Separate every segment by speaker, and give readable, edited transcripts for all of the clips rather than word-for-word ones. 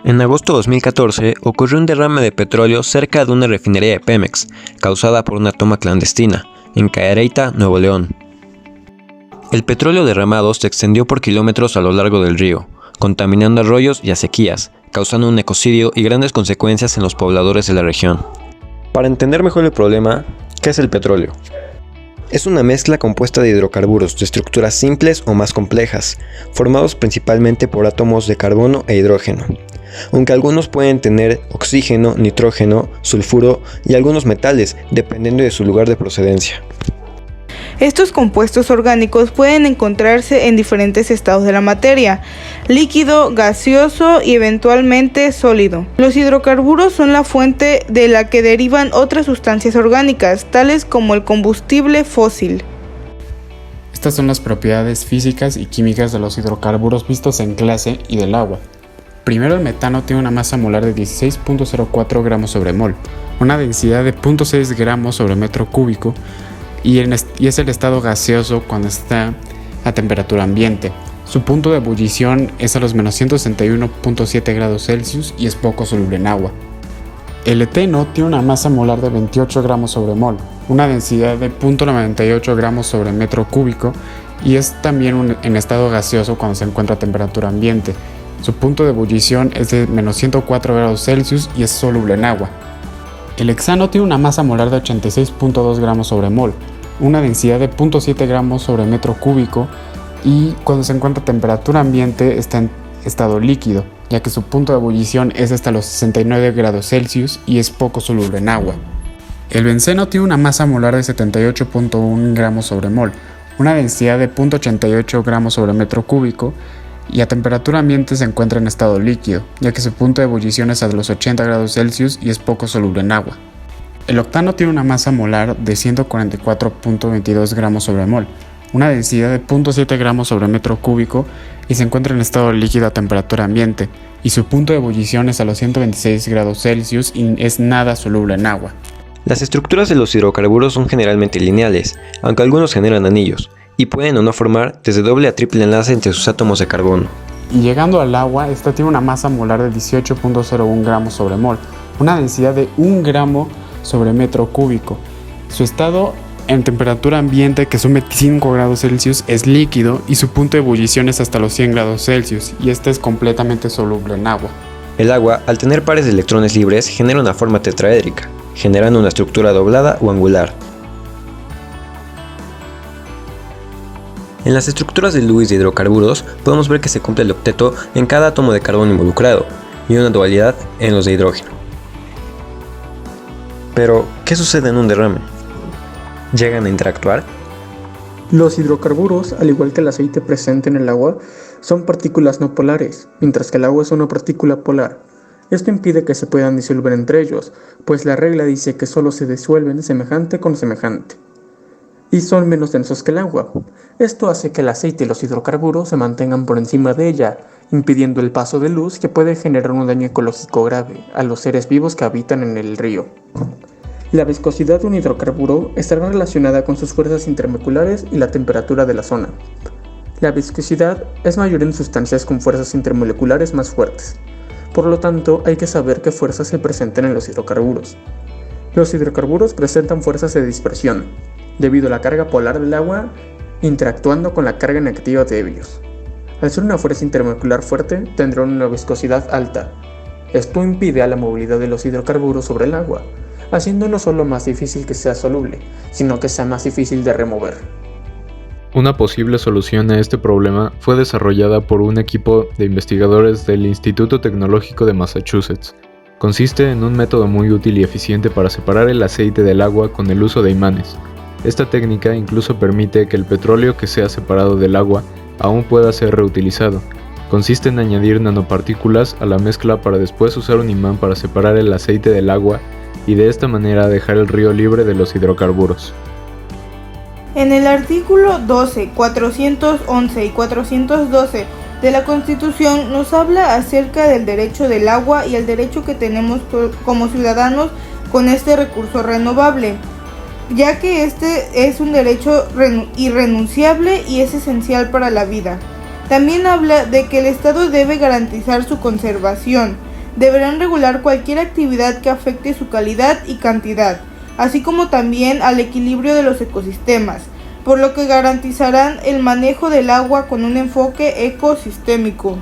Speaker 1: En agosto de 2014 ocurrió un derrame de petróleo cerca de una refinería de Pemex, causada por una toma clandestina, en Cadereyta, Nuevo León. El petróleo derramado se extendió por kilómetros a lo largo del río, contaminando arroyos y acequias, causando un ecocidio y grandes consecuencias en los pobladores de la región. Para entender mejor el problema, ¿qué es el petróleo? Es una mezcla compuesta de hidrocarburos de estructuras simples o más complejas, formados principalmente por átomos de carbono e hidrógeno, aunque algunos pueden tener oxígeno, nitrógeno, sulfuro y algunos metales, dependiendo de su lugar de procedencia.
Speaker 2: Estos compuestos orgánicos pueden encontrarse en diferentes estados de la materia: líquido, gaseoso y eventualmente sólido. Los hidrocarburos son la fuente de la que derivan otras sustancias orgánicas, tales como el combustible fósil.
Speaker 3: Estas son las propiedades físicas y químicas de los hidrocarburos vistos en clase y del agua. Primero, el metano tiene una masa molar de 16.04 gramos sobre mol, una densidad de 0.6 gramos sobre metro cúbico, y es el estado gaseoso cuando está a temperatura ambiente. Su punto de ebullición es a los menos 161.7 grados Celsius y es poco soluble en agua. El eteno tiene una masa molar de 28 gramos sobre mol, una densidad de 0.98 gramos sobre metro cúbico, y es también en estado gaseoso cuando se encuentra a temperatura ambiente. Su punto de ebullición es de menos 104 grados Celsius y es soluble en agua. El hexano tiene una masa molar de 86.2 gramos sobre mol, una densidad de 0.7 gramos sobre metro cúbico, y cuando se encuentra a temperatura ambiente está en estado líquido, ya que su punto de ebullición es hasta los 69 grados Celsius y es poco soluble en agua. El benceno tiene una masa molar de 78.1 gramos sobre mol, una densidad de 0.88 gramos sobre metro cúbico, y a temperatura ambiente se encuentra en estado líquido, ya que su punto de ebullición es a los 80 grados Celsius y es poco soluble en agua. El octano tiene una masa molar de 144.22 gramos sobre mol, una densidad de 0.7 gramos sobre metro cúbico, y se encuentra en estado líquido a temperatura ambiente, y su punto de ebullición es a los 126 grados Celsius y es nada soluble en agua.
Speaker 1: Las estructuras de los hidrocarburos son generalmente lineales, aunque algunos generan anillos, y pueden o no formar desde doble a triple enlace entre sus átomos de carbono.
Speaker 3: Y llegando al agua, esta tiene una masa molar de 18.01 gramos sobre mol, una densidad de 1 gramo sobre metro cúbico. Su estado en temperatura ambiente, que son 25 grados Celsius, es líquido, y su punto de ebullición es hasta los 100 grados Celsius, y este es completamente soluble en agua.
Speaker 1: El agua, al tener pares de electrones libres, genera una forma tetraédrica, generando una estructura doblada o angular. En las estructuras de Lewis de hidrocarburos podemos ver que se cumple el octeto en cada átomo de carbono involucrado y una dualidad en los de hidrógeno. Pero, ¿qué sucede en un derrame? ¿Llegan a interactuar?
Speaker 4: Los hidrocarburos, al igual que el aceite presente en el agua, son partículas no polares, mientras que el agua es una partícula polar. Esto impide que se puedan disolver entre ellos, pues la regla dice que solo se disuelven semejante con semejante, y son menos densos que el agua. Esto hace que el aceite y los hidrocarburos se mantengan por encima de ella, impidiendo el paso de luz que puede generar un daño ecológico grave a los seres vivos que habitan en el río. La viscosidad de un hidrocarburo estará relacionada con sus fuerzas intermoleculares y la temperatura de la zona. La viscosidad es mayor en sustancias con fuerzas intermoleculares más fuertes. Por lo tanto, hay que saber qué fuerzas se presentan en los hidrocarburos. Los hidrocarburos presentan fuerzas de dispersión, debido a la carga polar del agua interactuando con la carga negativa de ellos. Al ser una fuerza intermolecular fuerte, tendrán una viscosidad alta. Esto impide a la movilidad de los hidrocarburos sobre el agua, haciendo no solo más difícil que sea soluble, sino que sea más difícil de remover.
Speaker 5: Una posible solución a este problema fue desarrollada por un equipo de investigadores del Instituto Tecnológico de Massachusetts. Consiste en un método muy útil y eficiente para separar el aceite del agua con el uso de imanes. Esta técnica incluso permite que el petróleo que sea separado del agua aún pueda ser reutilizado. Consiste en añadir nanopartículas a la mezcla para después usar un imán para separar el aceite del agua y de esta manera dejar el río libre de los hidrocarburos.
Speaker 2: En el artículo 12, 411 y 412 de la Constitución nos habla acerca del derecho del agua y el derecho que tenemos como ciudadanos con este recurso renovable, ya que este es un derecho irrenunciable y es esencial para la vida. También habla de que el Estado debe garantizar su conservación, Deberán regular cualquier actividad que afecte su calidad y cantidad, así como también al equilibrio de los ecosistemas, por lo que garantizarán el manejo del agua con un enfoque ecosistémico.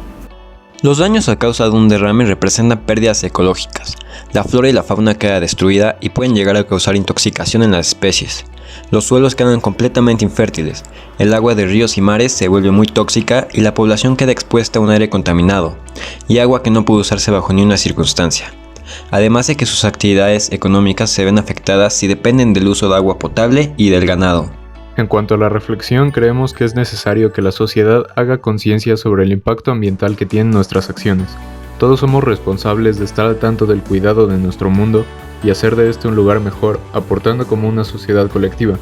Speaker 1: Los daños a causa de un derrame representan pérdidas ecológicas. La flora y la fauna queda destruida y pueden llegar a causar intoxicación en las especies. Los suelos quedan completamente infértiles, el agua de ríos y mares se vuelve muy tóxica y la población queda expuesta a un aire contaminado, y agua que no puede usarse bajo ninguna circunstancia. Además de que sus actividades económicas se ven afectadas si dependen del uso de agua potable y del ganado.
Speaker 5: En cuanto a la reflexión, creemos que es necesario que la sociedad haga conciencia sobre el impacto ambiental que tienen nuestras acciones. Todos somos responsables de estar al tanto del cuidado de nuestro mundo y hacer de este un lugar mejor, aportando como una sociedad colectiva,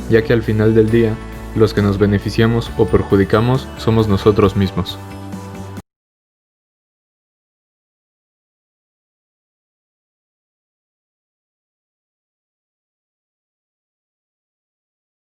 Speaker 5: ya que al final del día, los que nos beneficiamos o perjudicamos somos nosotros mismos.